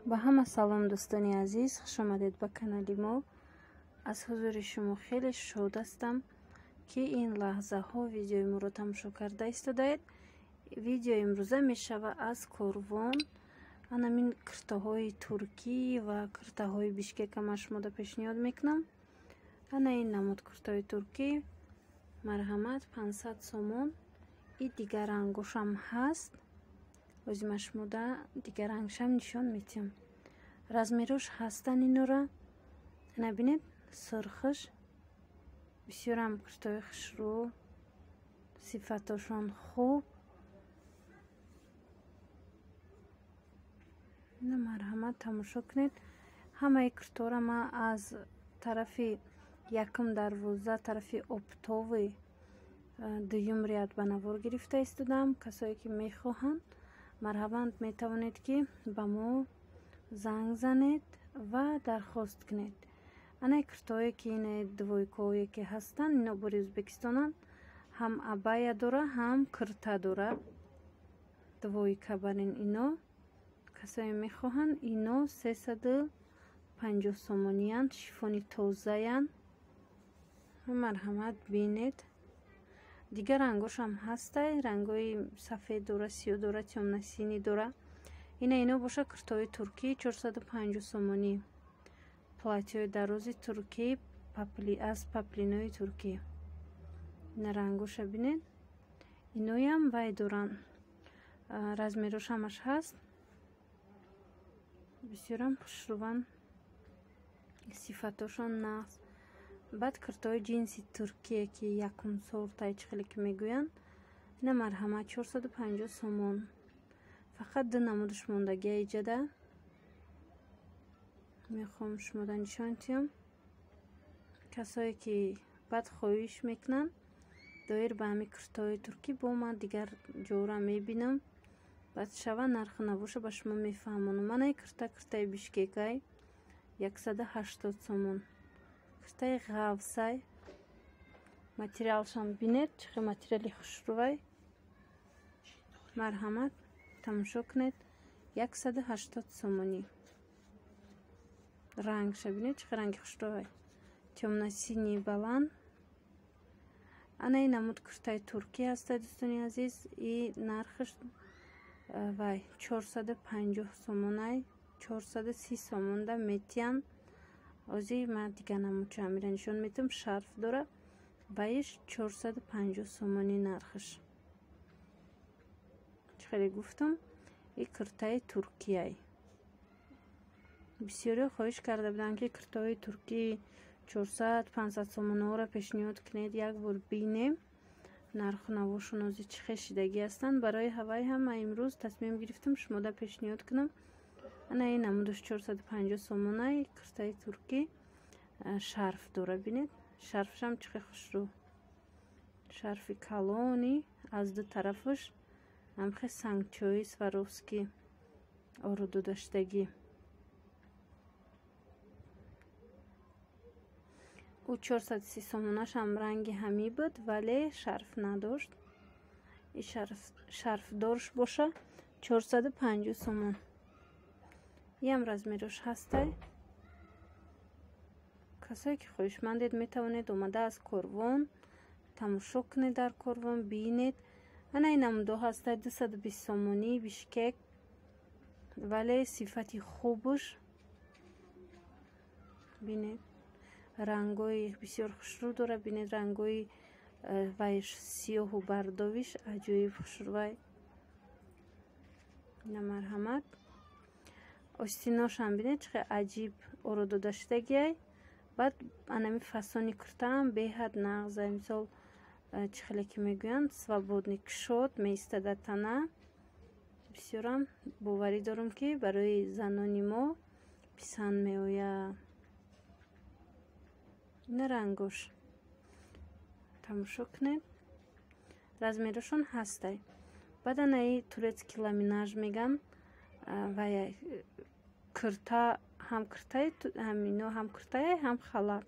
با ҳама салом дӯстони азиз, хуш омадед ба канали мо. аз ҳузури шумо хеле шод ҳастам ки ин лаҳзаҳо видеои моро тамошо карда истодаед. видеои имрӯза мешава аз корвон анамин киртоҳои туркӣ ва киртаҳои бишкекама шумода пешниҳод мекунам. ана ин намуд киртои туркӣ, марҳамат 500 сомон. и дигар рангошам ҳаст. озима шумода дигар рангшам нишон метиҳам. размерош ҳастан инора набинед, сурхиш бисёрам киртои хушрӯ, сифатошон хуб. ина марҳамат тамошо кунед. ҳамаи киртора ман аз тарафи 1-12 тарафи обтови дуюм риад ба навор гирифта истодам. касое ки мехоҳанд марҳамат метавонед ки ба мо занг занед ва дархост кунед. анаи киртое ки ина двойкое ки ҳастанд, ино бори ӯзбекистонанд. ҳам абая дора, ҳам кирта дора. двойка барин ино касое мехоҳанд, ино 350 сомониянд. шифони тозаянд. марҳамат бинед. дигар рангошам ҳастай, рангои сафед дора, сиё дора, тёмнасинӣ дора. ино боша киртои туркӣ 450 сомонӣ. платьёи дарози туркӣ аз паплинои туркӣ. ина рангоша бинед. иноям вай доранд. размерошамаш ҳаст. бисёрам хушрӯванд. сифатошон нағз. баъд киртои ҷинси туркие ки якум сортаи чихеле ки мегӯянд, ина марҳамат 450 сомон. фақат ду намудаш мондагия иҷада мехоҳам шумода нишон диҳам. касое ки баъд хоҳиш мекунанд доир ба ҳами киртои туркӣ бо ман дигар ҷора мебинам. баъд шава нархи навоша ба шумо мефаҳмонам. манаи киртаи бишкекай 180 сомон. киртаи ғавсай материалшам бинед, чӣ хел материали хушрӯвай. марҳамат тамошо кунед. 180 сомонӣ. рангша бинед, чӣ хел ранги хушрӯвай. тёмнасинӣ баланд. ана ин намуд киртаи туркӣ ҳастад дӯстони азиз. и нархиш вай 450 сомонай, 430 сомонда метиҳанд. ози ма дигар намудша амира нишон метиҳам. шарф дора. вайиш 450 сомонӣ нархиш. чӣ хеле гуфтам? и киртаи туркияй. бисёриҳо хоҳиш карда буданд ки киртои туркӣ 400-500 сомонҳоро пешниҳод кунед, як бор бинем нарху навошон ози чӣ хел шидагӣ ҳастанд. барои ҳавай ҳам имрӯз тасмим гирифтам шумода пешниҳод кунам. ана ин намудаш 450 сомонай киртаи туркӣ. шарф дора бинед. шарфшам чӣ хел хушрӯ. шарфи калони аз ду тарафаш ҳамхе сангчои сваровски ороду даштагӣ. ӯ 430 сомонашам ранги ҳамӣ буд, вале шарф надошт. и шарфдорш боша 450 сомон. иам размерош ҳастай. касое ки хоҳишмандед метавонед омада аз корвон тамошо кунед, дар корвон бинед. ана ин намудо ҳастай 220 сомонӣ бишкек, вале сифати хубуш бинед. рангои бисёр хушрӯ дора. бинед рангои вайш сиёҳу бардовиш аҷоиб хушрӯвай. ина марҳамат. остиношам бинед чӣ хел аҷиб ороду даштагиай. баъд анами фасони киртаам беҳад нағзай. мисол чӣ хеле ки мегӯянд свободни кушод меистада тана. бисёрам боварӣ дорам ки барои занони мо писанд меояд. ина рангош тамошо кунед. размерошон ҳастай. баъд анаи турецки ламинаж меган. вай кирта ҳам киртаи ҳамино ҳам киртае ҳам халат.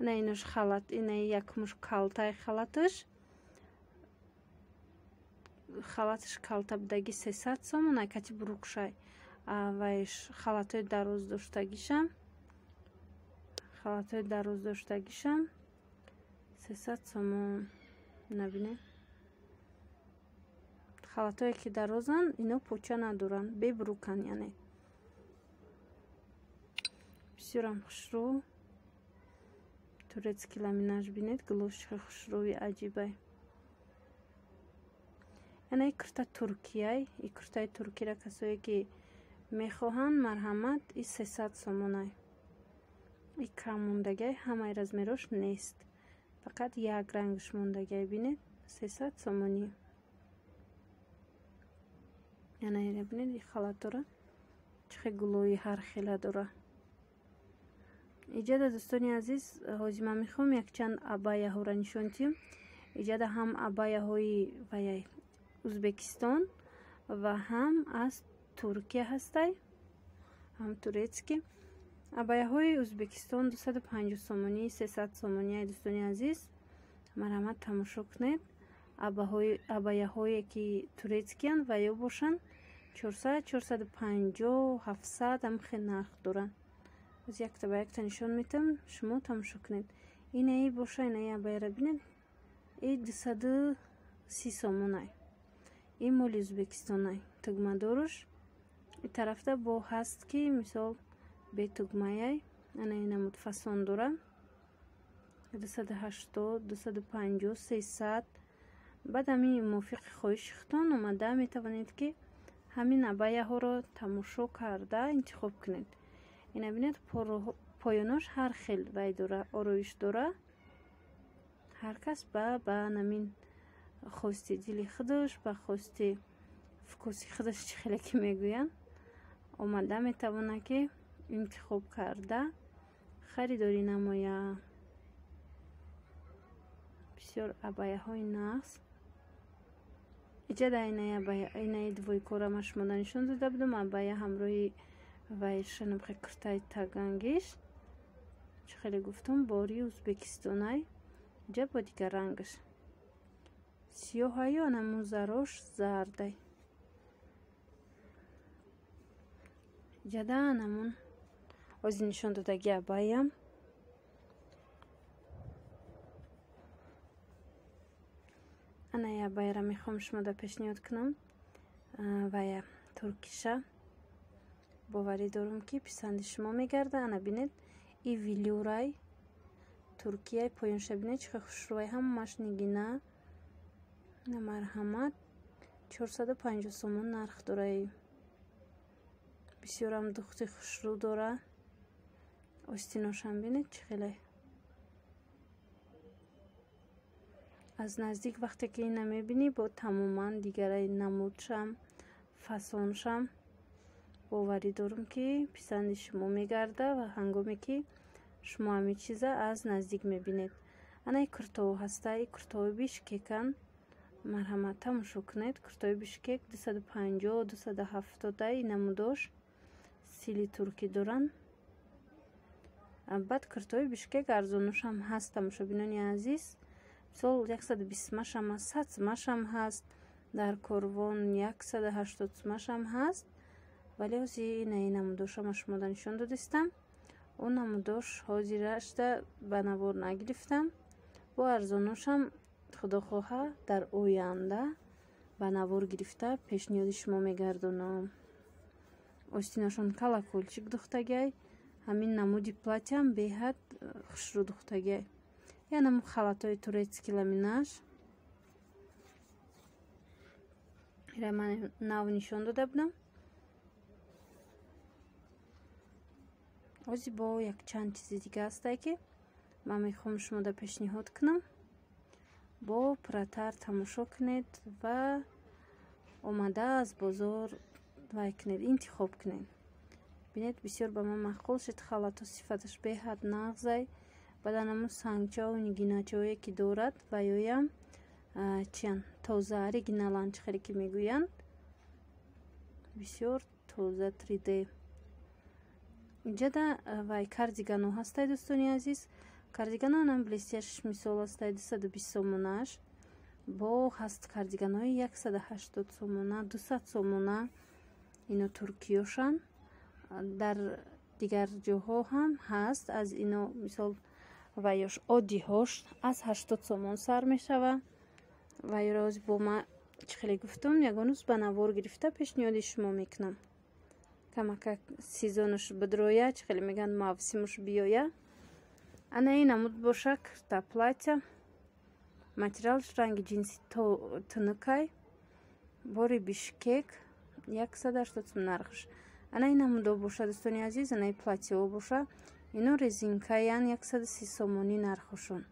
ана инош халат. инаи якмуш калтаи халатиш калта будагӣ 300 сомон. айкати бурукшай вайш халатои дароз доштагишам 300 сомон. набинед халатое ки дарозанд ино поча надоранд, бебрукан, яъне бисёрам хушрӯ. турецкий ламинаж бинед, глош чихел хушрӯи аҷибай. яъне курта туркияй, и куртаи туркира касое ки мехоҳанд марҳамат, и 300 сомонай. и кам мондагай, ҳамаи размерош нест, фақат як рангш мондагай бинед, 300 сомонӣ. яъне бинед и халатора чихел гулои ҳар хела дора. иҷада дӯстони азиз, ҳозир ман мехоҳам якчанд абаяҳоро нишон диҳам. иҷада ҳам абаяҳои ваяй ӯзбекистон ва ҳам аз туркия ҳастай, ҳам турецкий. абаяҳои ӯзбекистон 250 сомонӣ, 300 сомонӣ. дӯстони азиз, марҳамат тамошо кунед. абаяҳое ки турецкиянд ва ё бошанд 400, 450, 700 ҳам хел нарх доранд. аз якта ба якта нишон метавам, шумо тамошо кунед. инаи боша, инаи абаяра бинед, и 230 сомонай. ин моли ӯзбекистонай, тугмадоруш. и тарафта бо ҳаст ки мисол бетугмаяй, ана инамуд фасон дора 280, 250, 300. баъд ҳамин мувофиқи хоҳиши худтон омада метавонед ки ҳамин абаяҳоро тамошо карда интихоб кунед. ина бинед, поёнош ҳар хел вай дора, ороиш дора. ҳар кас ба намин хости дили худаш, ба хости вкуси худаш, чӣ хеле ки мегӯянд, омада метавона ки интихоб карда харидорӣ намоя. бисёр абаяҳои нағз. иҷада инаи двойкора ма шумода нишон дода будам. абая ҳамроҳи вайшанабхе куртаи тагангиш, чӣ хеле гуфтам, бори ӯзбекистонай. иҷа бо дигар рангаш сиёҳаю анамун зарош зардай. иҷада анамун ҳозир нишон додаги абаям. анаи абайра мехоҳам шумода пешниҳод кунам. вая туркиша. боварӣ дорам ки писанди шумо мегарда. ана бинед, и вилюрай туркияй, поёнша бинед чихел хушрӯай, ҳамааш нигина. на марҳамат 450 сомон нарх дорай. бисёрам духти хушрӯ дора. остиношам бинед чихеле. аз наздик вақте ки ина мебинӣ, бо тамоман дигараи намудшам, фасоншам боварӣ дорам ки писанди шумо мегарда ва ҳангоме ки шумо ҳамин чиза аз наздик мебинед. анаи куртоҳо ҳастай, куртоҳои бишкекан. марҳамат тамошо кунед. куртои бишкек 250, 270 намудош стили туркӣ доранд. баъд куртои бишкек арзонушам ҳаст. тамошобинони азиз, мисол 120 сомашам ҳаст, 100 сомашам ҳаст, дар корвон 180 сомашам ҳаст. вале ҳозир инаи намудошама шумода нишон додистам. он намудош ҳозир ашта ба навор нагирифтам. бо арзонушам худохоҳа дар оянда ба навор гирифта пешниҳоди шумо мегардонам. остинашон колокольчик духтагай. ҳамин намуди платям беҳад хушрӯ духтагай. янам халатои турецкий ламинаж. ира ман нав нишон дода будам. ҳозир бо якчанд чизи дига ҳастай ки ман мехоҳам шумода пешниҳод кунам. бо пурратар тамошо кунед ва омада аз бозор вай кунед, интихоб кунед. бинед, бисёр ба ман маъқул шуд. халато сифаташ беҳад нағзай. баъданамун сангчао нигиначаое ки дорад ва ёям чиан тоза оригиналан, чӣ хеле ки мегӯянд. бисёр тоза 3D. иҷада вай кардигано ҳастай, дӯстони азиз. кардигано нам блестяшиш мисол ҳастай 220 сомонаш. бо ҳаст кардиганои 180 сомона, 200 сомона. ино туркиёшан. дар дигар ҷоҳо ҳам ҳаст. аз ино мисол вайёш оддиҳош аз 80 сомон сар мешавад. вайроз бо ма чӣ хеле гуфтам, ягон рӯз ба навор гирифта пешниҳоди шумо мекунам. камака сезонуш бидроя, чӣ хеле мегӯянд мавсимуш биёя. ана ин намуд бошад та платья. материалш ранги ҷинси тунукай, бори бишкек 180 сум нархш. ана ин намудо бошад дӯстони азиз. ана платьяо бошад, ино резинкаян 130 сомонӣ нархушон.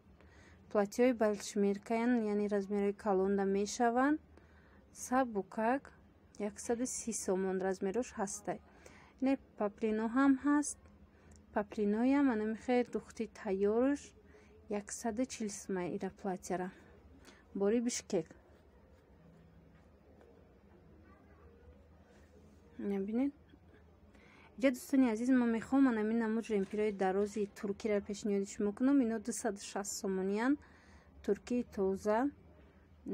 платьёи балшмиркаян, яъне размери калонда мешаванд. сабукак 130 сомон размерош ҳастай. ина паплино ҳам ҳаст. паплиноям ана мехоҳед духти тайёрш 140 сумай ира платьяра. бори бишкек. набинед. иҷа дӯстони азиз, ман мехоҳам ана мин намуд ремпирои дарози туркиро пешниҳоди шумо кунам. ино 260 сомониян. туркии тоза.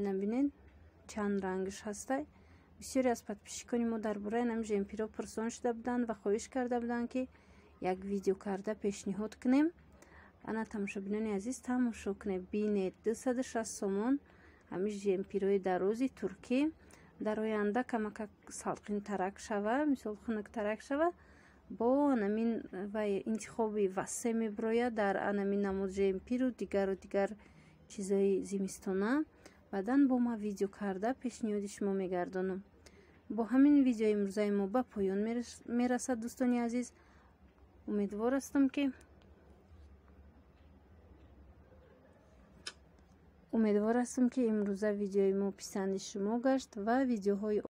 набинед чанд рангш ҳастай. бисёре аз подписчикони мо дар бораи намин ремпиро пурсон шуда буданд ва хоҳиш карда буданд ки як видео карда пешниҳод кунем. ана тамошобинони азиз, тамошо кунед, бинед. 260 сомон ҳамин ремпирои дарози туркӣ. дар оянда камака салқинтарак шава, мисол хунуктарак шава, бо анамин вай интихоби васеъ мебирояд дар анамин намуд ремпиру дигару дигар чизои зимистона. баъдан бо ма видео карда пешниҳоди шумо мегардонам. бо ҳамин видеои имрӯзаи мо ба поён мерасад дӯстони азиз. умедвор ҳастам ки имрӯза видеои мо писанди шумо гашт ва видеоҳои